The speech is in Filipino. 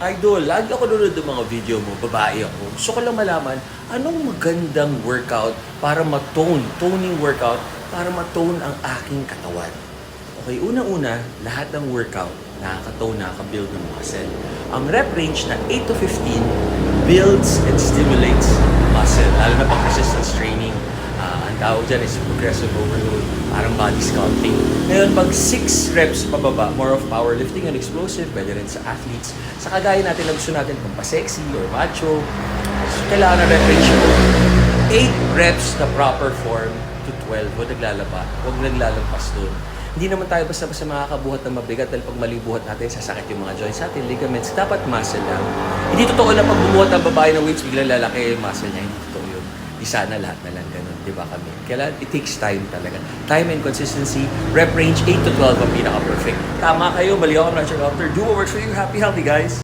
Idol, lagi ako nanonood ng mga video mo, babae ako. Gusto ko lang malaman, anong magandang workout para toning workout, para matone ang aking katawan. Okay, unang-una, lahat ng workout, nakaka-tone, nakaka-build ng muscle. Ang rep range na 8 to 15 builds and stimulates muscle, lalo na pag resistance training. Ang tawag dyan is progressive overload, parang body sculpting. Ngayon, pag 6 reps pababa, more of powerlifting and explosive, pwede rin sa athletes. Sa kagaya natin na gusto natin pampasexy or macho, kailangan na rep ratio 8 reps na proper form to 12. Huwag naglalaba, huwag naglalampas doon. Hindi naman tayo basta-basta makakabuhat ng mabigat dahil pag mali buhat natin, sasakit yung mga joints natin, ligaments. Dapat muscle lang. Hindi totoo na pag bumuhat ang babae ng weights, biglang lalaki yung muscle niya. Hindi totoo yun. Di sana lahat na lang ganun, di ba kami? Kailangan, it takes time talaga. Time and consistency, rep range 8 to 12 ang pinaka-perfect. Tama kayo, mali ako, I'm not your doctor. Do what works for you. Happy, healthy, guys!